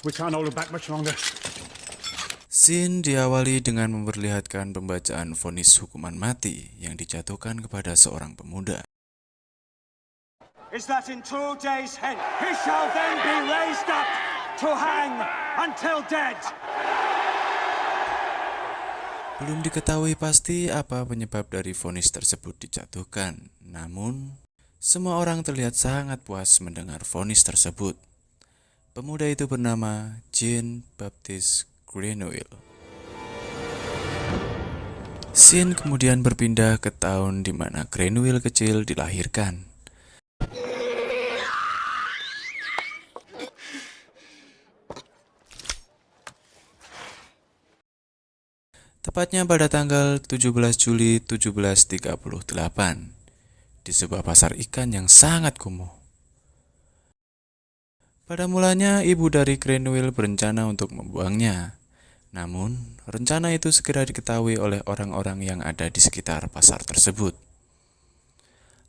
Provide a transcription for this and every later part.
We can't hold him back much longer. Scene diawali dengan memperlihatkan pembacaan vonis hukuman mati yang dijatuhkan kepada seorang pemuda. Is that in 2 days hence he shall then be raised up to hang until dead. Belum diketahui pasti apa penyebab dari vonis tersebut dijatuhkan. Namun, semua orang terlihat sangat puas mendengar vonis tersebut. Pemuda itu bernama Jean Baptiste Grenouille. Scene kemudian berpindah ke tahun di mana Grenouille kecil dilahirkan. Tepatnya pada tanggal 17 Juli 1738 di sebuah pasar ikan yang sangat kumuh. Pada mulanya ibu dari Grenouille berencana untuk membuangnya. Namun, rencana itu segera diketahui oleh orang-orang yang ada di sekitar pasar tersebut.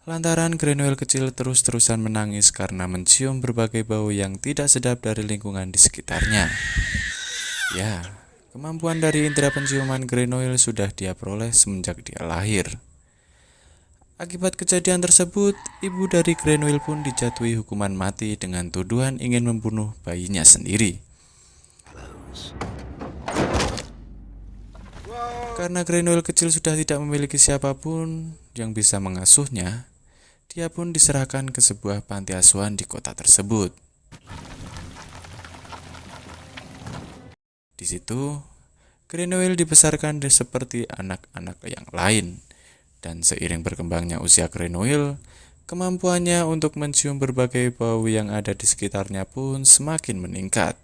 Lantaran Grenouille kecil terus-terusan menangis karena mencium berbagai bau yang tidak sedap dari lingkungan di sekitarnya. Ya, kemampuan dari indera penciuman Grenouille sudah dia peroleh semenjak dia lahir. Akibat kejadian tersebut, ibu dari Grenouille pun dijatuhi hukuman mati dengan tuduhan ingin membunuh bayinya sendiri. Karena Grenouille kecil sudah tidak memiliki siapapun yang bisa mengasuhnya, dia pun diserahkan ke sebuah panti asuhan di kota tersebut. Di situ, Grenouille dibesarkan seperti anak-anak yang lain, dan seiring berkembangnya usia Grenouille, kemampuannya untuk mencium berbagai bau yang ada di sekitarnya pun semakin meningkat,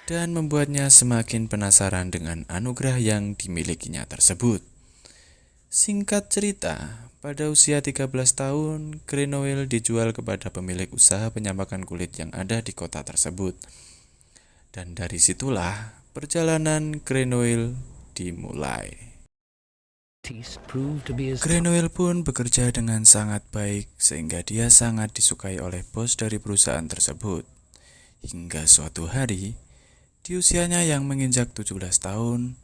dan membuatnya semakin penasaran dengan anugerah yang dimilikinya tersebut. Singkat cerita, pada usia 13 tahun, Grenouille dijual kepada pemilik usaha penyamakan kulit yang ada di kota tersebut. Dan dari situlah perjalanan Grenouille dimulai. Grenouille pun bekerja dengan sangat baik sehingga dia sangat disukai oleh bos dari perusahaan tersebut. Hingga suatu hari, di usianya yang menginjak 17 tahun,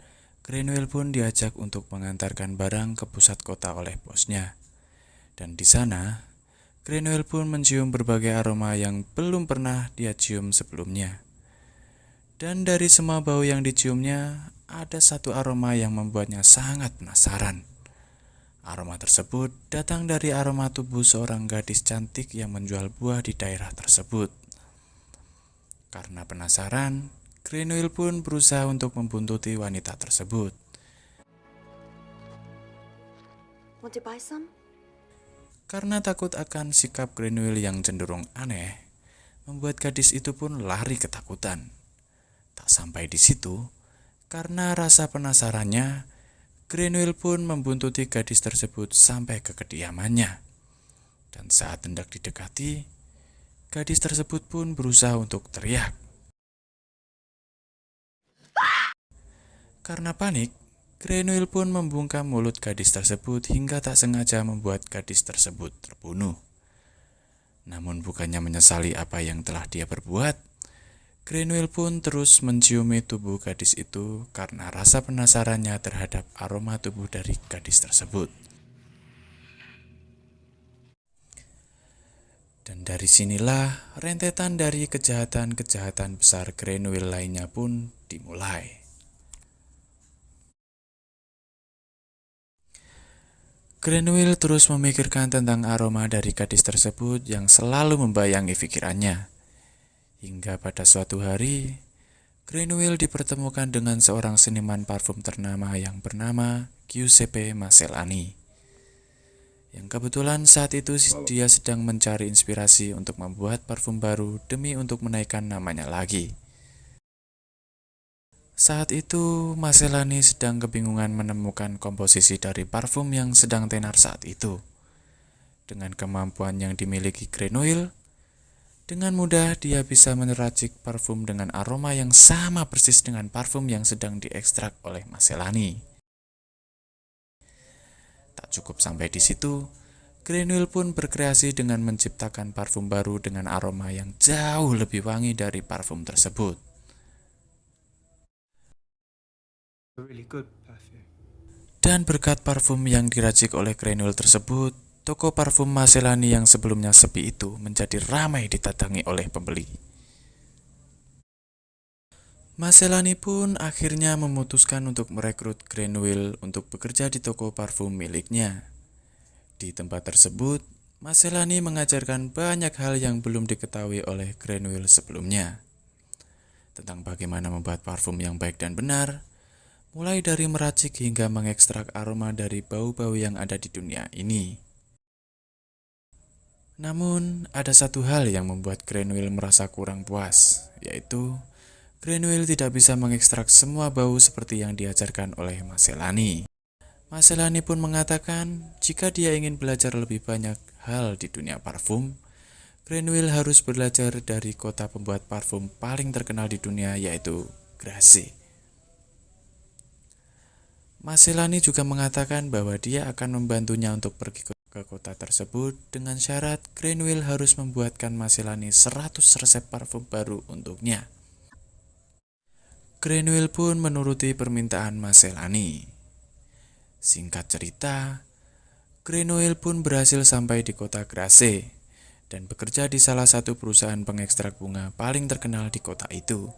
Grenouille pun diajak untuk mengantarkan barang ke pusat kota oleh bosnya. Dan di sana, Grenouille pun mencium berbagai aroma yang belum pernah dia cium sebelumnya. Dan dari semua bau yang diciumnya, ada satu aroma yang membuatnya sangat penasaran. Aroma tersebut datang dari aroma tubuh seorang gadis cantik yang menjual buah di daerah tersebut. Karena penasaran, Grenouille pun berusaha untuk membuntuti wanita tersebut. Want to buy some? Karena takut akan sikap Grenouille yang cenderung aneh, membuat gadis itu pun lari ketakutan. Tak sampai di situ, karena rasa penasarannya, Grenouille pun membuntuti gadis tersebut sampai ke kediamannya. Dan saat hendak didekati, gadis tersebut pun berusaha untuk teriak. Karena panik, Grenouille pun membungkam mulut gadis tersebut hingga tak sengaja membuat gadis tersebut terbunuh. Namun bukannya menyesali apa yang telah dia perbuat, Grenouille pun terus menciumi tubuh gadis itu karena rasa penasarannya terhadap aroma tubuh dari gadis tersebut. Dan dari sinilah rentetan dari kejahatan-kejahatan besar Grenouille lainnya pun dimulai. Grenouille terus memikirkan tentang aroma dari gadis tersebut yang selalu membayangi pikirannya. Hingga pada suatu hari, Grenouille dipertemukan dengan seorang seniman parfum ternama yang bernama Giuseppe Masellani. Yang kebetulan saat itu dia sedang mencari inspirasi untuk membuat parfum baru demi untuk menaikkan namanya lagi. Saat itu, Masellani sedang kebingungan menemukan komposisi dari parfum yang sedang tenar saat itu. Dengan kemampuan yang dimiliki Grenouille, dengan mudah dia bisa meneracik parfum dengan aroma yang sama persis dengan parfum yang sedang diekstrak oleh Masellani. Tak cukup sampai di situ, Grenouille pun berkreasi dengan menciptakan parfum baru dengan aroma yang jauh lebih wangi dari parfum tersebut. Really good perfume. Dan berkat parfum yang diracik oleh Grenouille tersebut, toko parfum Marcellani yang sebelumnya sepi itu menjadi ramai didatangi oleh pembeli. Marcellani pun akhirnya memutuskan untuk merekrut Grenouille untuk bekerja di toko parfum miliknya. Di tempat tersebut, Marcellani mengajarkan banyak hal yang belum diketahui oleh Grenouille sebelumnya. Tentang bagaimana membuat parfum yang baik dan benar, mulai dari meracik hingga mengekstrak aroma dari bau-bau yang ada di dunia ini. Namun, ada satu hal yang membuat Grenouille merasa kurang puas, yaitu Grenouille tidak bisa mengekstrak semua bau seperti yang diajarkan oleh Marcellani. Marcellani pun mengatakan jika dia ingin belajar lebih banyak hal di dunia parfum, Grenouille harus belajar dari kota pembuat parfum paling terkenal di dunia, yaitu Grasse. Marcellani juga mengatakan bahwa dia akan membantunya untuk pergi ke kota tersebut dengan syarat Grenouille harus membuatkan Marcellani 100 resep parfum baru untuknya. Grenouille pun menuruti permintaan Marcellani. Singkat cerita, Grenouille pun berhasil sampai di kota Grasse dan bekerja di salah satu perusahaan pengekstrak bunga paling terkenal di kota itu.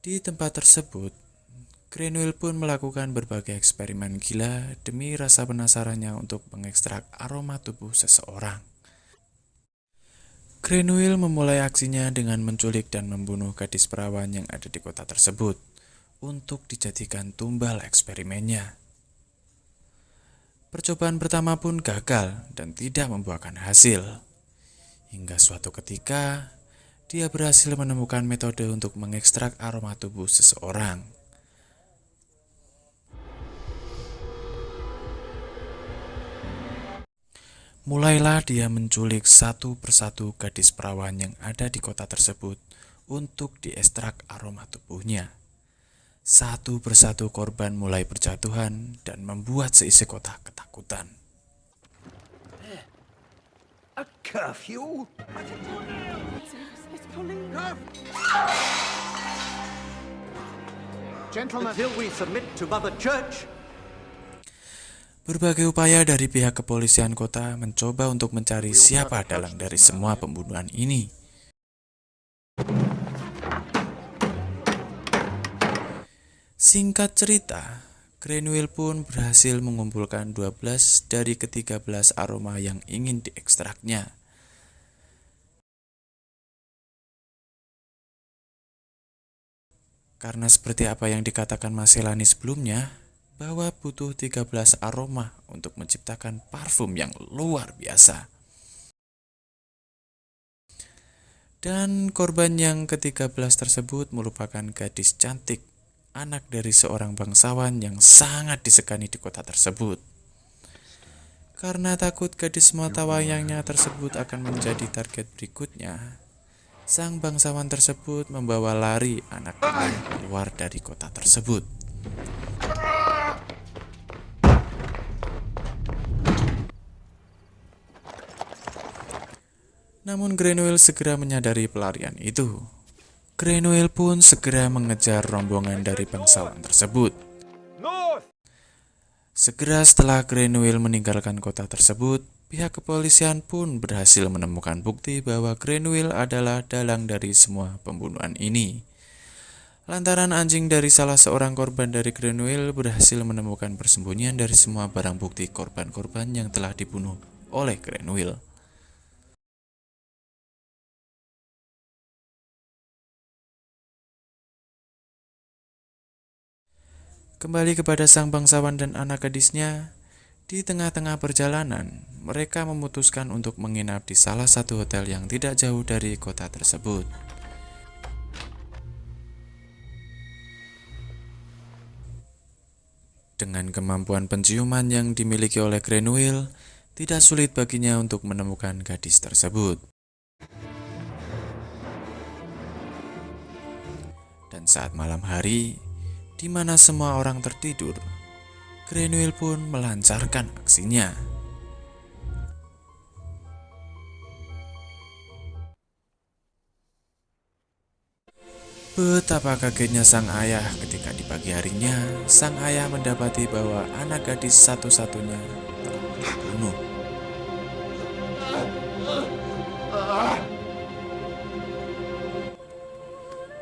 Di tempat tersebut, Grenouille pun melakukan berbagai eksperimen gila demi rasa penasarannya untuk mengekstrak aroma tubuh seseorang. Grenouille memulai aksinya dengan menculik dan membunuh gadis perawan yang ada di kota tersebut untuk dijadikan tumbal eksperimennya. Percobaan pertama pun gagal dan tidak membuahkan hasil. Hingga suatu ketika, dia berhasil menemukan metode untuk mengekstrak aroma tubuh seseorang. Mulailah dia menculik satu persatu gadis perawan yang ada di kota tersebut untuk diekstrak aroma tubuhnya. Satu persatu korban mulai berjatuhan dan membuat seisi kota ketakutan. A curfew? It's pulling. Gentlemen, until we submit to Mother Church. Berbagai upaya dari pihak kepolisian kota mencoba untuk mencari siapa dalang dari semua pembunuhan ini. Singkat cerita, Grenouille pun berhasil mengumpulkan 12 dari ke-13 aroma yang ingin diekstraknya. Karena seperti apa yang dikatakan Marcellani sebelumnya, bahwa butuh 13 aroma untuk menciptakan parfum yang luar biasa. Dan korban yang ke-13 tersebut merupakan gadis cantik, anak dari seorang bangsawan yang sangat disegani di kota tersebut. Karena takut gadis mata wayangnya tersebut akan menjadi target berikutnya, sang bangsawan tersebut membawa lari anak itu keluar dari kota tersebut. Namun Grenouille segera menyadari pelarian itu. Grenouille pun segera mengejar rombongan dari bangsawan tersebut. Segera setelah Grenouille meninggalkan kota tersebut, pihak kepolisian pun berhasil menemukan bukti bahwa Grenouille adalah dalang dari semua pembunuhan ini. Lantaran anjing dari salah seorang korban dari Grenouille berhasil menemukan persembunyian dari semua barang bukti korban-korban yang telah dibunuh oleh Grenouille. Kembali kepada sang bangsawan dan anak gadisnya, di tengah-tengah perjalanan, mereka memutuskan untuk menginap di salah satu hotel yang tidak jauh dari kota tersebut. Dengan kemampuan penciuman yang dimiliki oleh Grenouille, tidak sulit baginya untuk menemukan gadis tersebut. Dan saat malam hari, di mana semua orang tertidur, Grenouille pun melancarkan aksinya. Betapa kagetnya sang ayah ketika di pagi harinya sang ayah mendapati bahwa anak gadis satu-satunya telah dibunuh.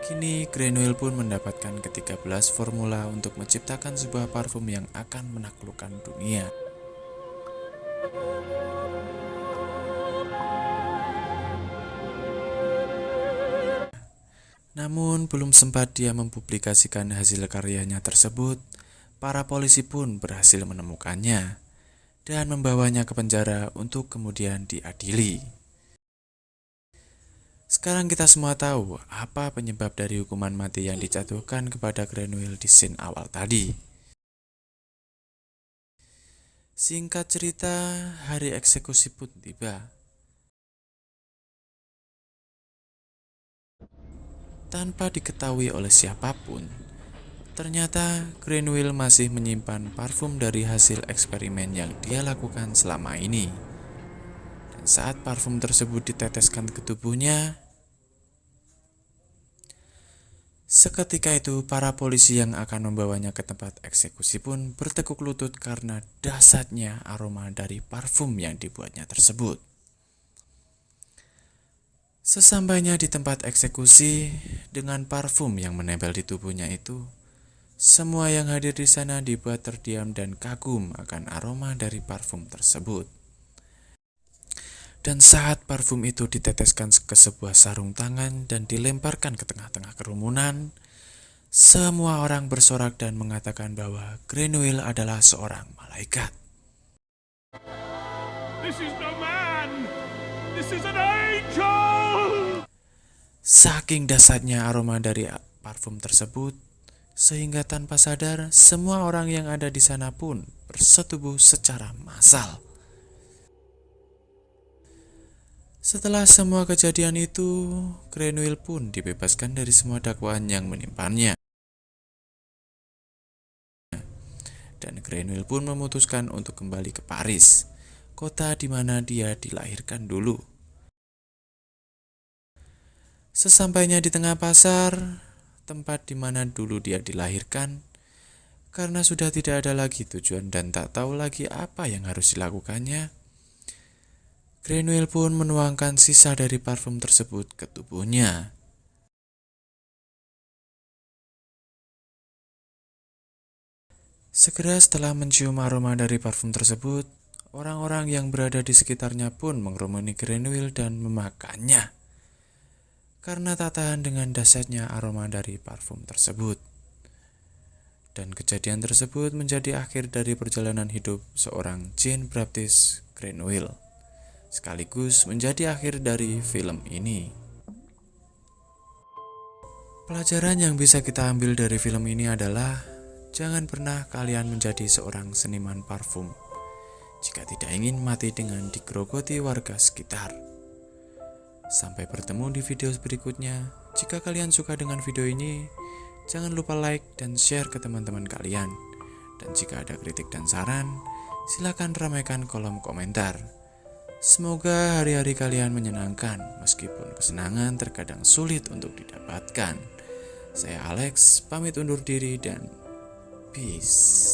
Kini Grenouille pun mendapatkan ke-13 formula untuk menciptakan sebuah parfum yang akan menaklukkan dunia. Namun belum sempat dia mempublikasikan hasil karyanya tersebut, para polisi pun berhasil menemukannya dan membawanya ke penjara untuk kemudian diadili. Sekarang kita semua tahu apa penyebab dari hukuman mati yang dijatuhkan kepada Grenouille di scene awal tadi. Singkat cerita, hari eksekusi pun tiba. Tanpa diketahui oleh siapapun, ternyata Grenouille masih menyimpan parfum dari hasil eksperimen yang dia lakukan selama ini. Dan saat parfum tersebut diteteskan ke tubuhnya, seketika itu para polisi yang akan membawanya ke tempat eksekusi pun bertekuk lutut karena dahsyatnya aroma dari parfum yang dibuatnya tersebut. Sesampainya di tempat eksekusi, dengan parfum yang menempel di tubuhnya itu, semua yang hadir di sana dibuat terdiam dan kagum akan aroma dari parfum tersebut. Dan saat parfum itu diteteskan ke sebuah sarung tangan dan dilemparkan ke tengah-tengah kerumunan, semua orang bersorak dan mengatakan bahwa Grenouille adalah seorang malaikat. This is no man! This is an angel! Saking dahsyatnya aroma dari parfum tersebut, sehingga tanpa sadar semua orang yang ada di sana pun bersetubuh secara massal. Setelah semua kejadian itu, Grenouille pun dibebaskan dari semua dakwaan yang menimpanya. Dan Grenouille pun memutuskan untuk kembali ke Paris, kota di mana dia dilahirkan dulu. Sesampainya di tengah pasar, tempat di mana dulu dia dilahirkan, karena sudah tidak ada lagi tujuan dan tak tahu lagi apa yang harus dilakukannya, Grenouille pun menuangkan sisa dari parfum tersebut ke tubuhnya. Segera setelah mencium aroma dari parfum tersebut, orang-orang yang berada di sekitarnya pun mengerumuni Grenouille dan memakannya, karena tak tahan dengan dahsyatnya aroma dari parfum tersebut. Dan kejadian tersebut menjadi akhir dari perjalanan hidup seorang Jean-Baptiste Grenouille, sekaligus menjadi akhir dari film ini. Pelajaran yang bisa kita ambil dari film ini adalah jangan pernah kalian menjadi seorang seniman parfum jika tidak ingin mati dengan digerogoti warga sekitar. Sampai bertemu di video berikutnya. Jika kalian suka dengan video ini, jangan lupa like dan share ke teman-teman kalian. Dan jika ada kritik dan saran, silakan ramaikan kolom komentar. Semoga hari-hari kalian menyenangkan, meskipun kesenangan terkadang sulit untuk didapatkan. Saya Alex, pamit undur diri dan peace.